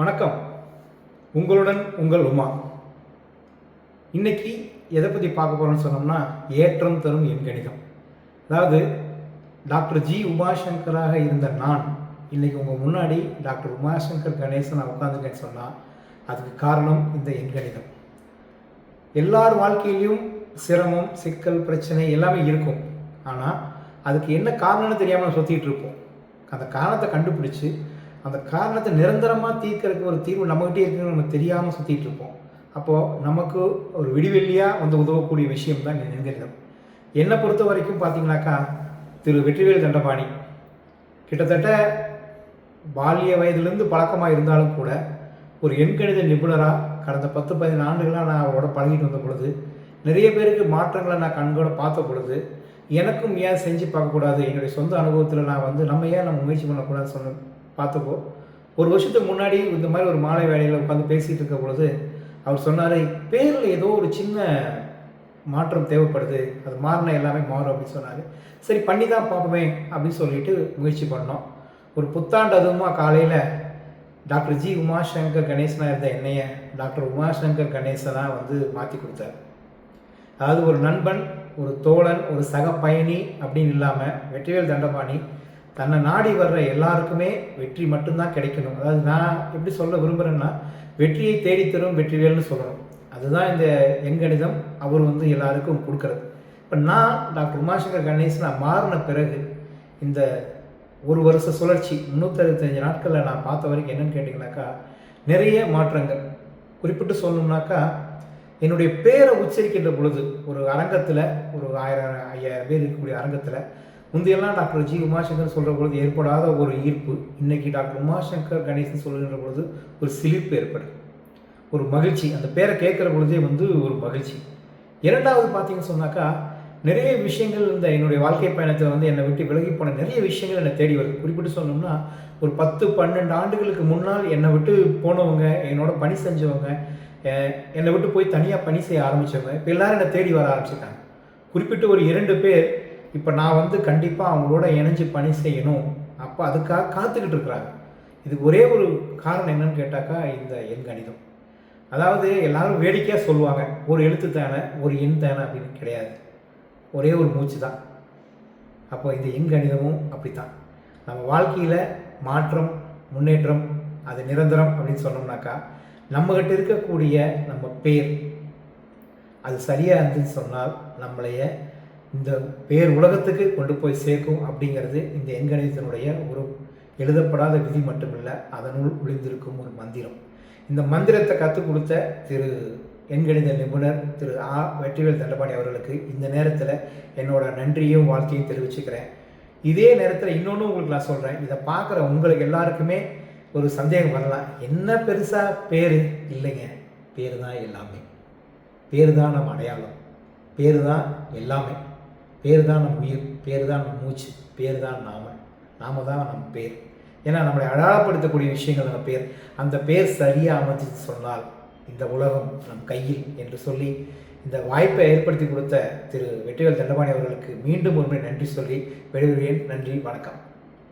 வணக்கம். உங்களுடன் உங்கள் உமா. இன்னைக்கு எதை பற்றி பார்க்க போகிறோம்னு சொன்னோம்னா, ஏற்றம் தரும் எண்கணிதம். அதாவது டாக்டர் ஜி உமாசங்கராக இருந்த நான் இன்னைக்கு உங்கள் முன்னாடி டாக்டர் உமாசங்கர் கணேசன் உட்காந்துருக்கேன்னு சொன்னால் அதுக்கு காரணம் இந்த எண்கணிதம். எல்லார் வாழ்க்கையிலையும் சிரமம், சிக்கல், பிரச்சனை எல்லாமே இருக்கும். ஆனால் அதுக்கு என்ன காரணம்னு தெரியாமல் சுற்றிட்டு இருப்போம். அந்த காரணத்தை கண்டுபிடிச்சி அந்த காரணத்தை நிரந்தரமாக தீர்க்கறதுக்கு ஒரு தீர்வு நம்மகிட்டே இருக்குன்னு நம்ம தெரியாமல் சுற்றிட்டு இருப்போம். அப்போது நமக்கு ஒரு விடிவெள்ளியாக வந்து உதவக்கூடிய விஷயம் தான் எண்கணிதம். என்னை பொறுத்த வரைக்கும் பார்த்தீங்கன்னாக்கா, திரு வெற்றிவேல் தண்டபாணி கிட்டத்தட்ட பால்ய வயதிலிருந்து பழக்கமாக இருந்தாலும் கூட ஒரு எண்கணித நிபுணராக கடந்த 10-15 ஆண்டுகளாக நான் அவரோட பழகிட்டு வந்த பொழுது, நிறைய பேருக்கு மாற்றங்களை நான் கண்கூட பார்த்த பொழுது, எனக்கும் ஏன் செஞ்சு பார்க்கக்கூடாது, என்னுடைய சொந்த அனுபவத்தில் நான் வந்து நம்ம முயற்சி பண்ணக்கூடாதுன்னு சொன்ன பார்த்தப்போ, ஒரு வருஷத்துக்கு முன்னாடி இந்த மாதிரி ஒரு மாலை வேலையில் உட்காந்து பேசிகிட்டு இருக்க பொழுது அவர் சொன்னார், பேரில் ஏதோ ஒரு சின்ன மாற்றம் தேவைப்படுது, அது மாறினா எல்லாமே மாறும் அப்படின்னு சொன்னார். சரி பண்ணி தான் பார்ப்போமே அப்படின்னு சொல்லிட்டு முயற்சி பண்ணோம். ஒரு புத்தாண்டு அதுவுமா காலையில் டாக்டர் ஜி உமாசங்கர் கணேசனாக இருந்த என்னைய டாக்டர் உமாசங்கர் கணேசனாக வந்து மாற்றி கொடுத்தார். அதாவது ஒரு நண்பன், ஒரு தோழன், ஒரு சக பயணி அப்படின்னு இல்லாமல் வெற்றிவேல் தண்டபாணி தன்னை நாடி வர்ற எல்லாருக்குமே வெற்றி மட்டும்தான் கிடைக்கணும். அதாவது நான் எப்படி சொல்ல விரும்புகிறேன்னா, வெற்றியை தேடித்தரும் வெற்றிவேல்னு சொல்லணும். அதுதான் இந்த எண்கணிதம் அவர் வந்து எல்லாருக்கும் கொடுக்குறது. இப்போ நான் டாக்டர் உமாசங்கர் கணேசன் மாறின பிறகு இந்த ஒரு வருஷ சுழற்சி 365 நாட்களில் நான் பார்த்த வரைக்கும் என்னென்னு கேட்டிங்கனாக்கா, நிறைய மாற்றங்கள். குறிப்பிட்டு சொல்லணும்னாக்கா, என்னுடைய பேரை உச்சரிக்கின்ற பொழுது ஒரு அரங்கத்தில் ஒரு 1000-5000 பேர் இருக்கக்கூடிய அரங்கத்தில் முந்தையெல்லாம் டாக்டர் ஜி உமாசங்கர் சொல்கிற பொழுது ஏற்படாத ஒரு ஈர்ப்பு, இன்றைக்கி டாக்டர் உமாசங்கர் கணேசன் சொல்கின்ற பொழுது ஒரு சிலிர்ப்பு ஏற்படுது, ஒரு மகிழ்ச்சி. அந்த பேரை கேட்குற பொழுதே வந்து ஒரு மகிழ்ச்சி. இரண்டாவது பார்த்தீங்கன்னு சொன்னாக்கா, நிறைய விஷயங்கள் இந்த என்னுடைய வாழ்க்கை பயணத்தில் வந்து என்னை விட்டு விலகி போன நிறைய விஷயங்கள் என்னை தேடி வருது. குறிப்பிட்டு சொன்னோம்னா, ஒரு 10-12 ஆண்டுகளுக்கு முன்னால் என்னை விட்டு போனவங்க, என்னோட பணி செஞ்சவங்க, என்னை விட்டு போய் தனியாக பணி செய்ய ஆரம்பித்தவங்க இப்போ எல்லோரும் என்னை தேடி வர ஆரம்பிச்சிட்டாங்க. குறிப்பிட்டு ஒரு 2 பேர் இப்போ நான் வந்து கண்டிப்பாக அவங்களோட இணைஞ்சு பணி செய்யணும், அப்போ அதுக்காக காத்துக்கிட்டு இருக்கிறாங்க. இதுக்கு ஒரே ஒரு காரணம் என்னன்னு கேட்டாக்கா, இந்த எண்கணிதம். அதாவது எல்லாரும் வேடிக்கையாக சொல்லுவாங்க, ஒரு எழுத்து தானே, ஒரு எண் தானே அப்படின்னு. கிடையாது, ஒரே ஒரு மூச்சு தான். அப்போ இந்த எண்கணிதமும் அப்படி தான். நம்ம வாழ்க்கையில் மாற்றம், முன்னேற்றம் அது நிரந்தரம் அப்படின்னு சொன்னோம்னாக்கா, நம்மகிட்ட இருக்கக்கூடிய நம்ம பேர் அது சரியாக இருந்துன்னு சொன்னால் நம்மளைய இந்த பேர் உலகத்துக்கு கொண்டு போய் சேர்க்கும் அப்படிங்கிறது இந்த எண்கணிதத்தினுடைய ஒரு எழுதப்படாத விதி மட்டுமில்லை, அதனுள் ஒளிந்திருக்கும் ஒரு மந்திரம். இந்த மந்திரத்தை கற்றுக் கொடுத்த திரு எண்கணித நிபுணர் திரு வெற்றிவேல் தண்டபாணி அவர்களுக்கு இந்த நேரத்தில் என்னோட நன்றியும் வாழ்க்கையும் தெரிவிச்சுக்கிறேன். இதே நேரத்தில் இன்னொன்று உங்களுக்கு நான் சொல்கிறேன், இதை பார்க்குற உங்களுக்கு எல்லாருக்குமே ஒரு சந்தேகம் வரலாம், என்ன பெருசாக பேர் இல்லைங்க, பேர் தான் எல்லாமே, பேர் தான் நம்ம அடையாளம், பேர் தான் எல்லாமே, பேர் தான் நம்ம உயிர், பேர் தான் நம்ம மூச்சு, பேர் தான் நாம தான் நம்ம பேர். ஏன்னா நம்மளை அடையாளப்படுத்தக்கூடிய விஷயங்கள் நம்ம பேர். அந்த பேர் சரியாக அமைச்சு சொன்னால் இந்த உலகம் நம் கையில் என்று சொல்லி இந்த வாய்ப்பை ஏற்படுத்தி கொடுத்த திரு வெற்றிவேல் தண்டபாணி அவர்களுக்கு மீண்டும் ஒரு முறை நன்றி சொல்லி விடைபெறுகிறேன். நன்றி, வணக்கம்.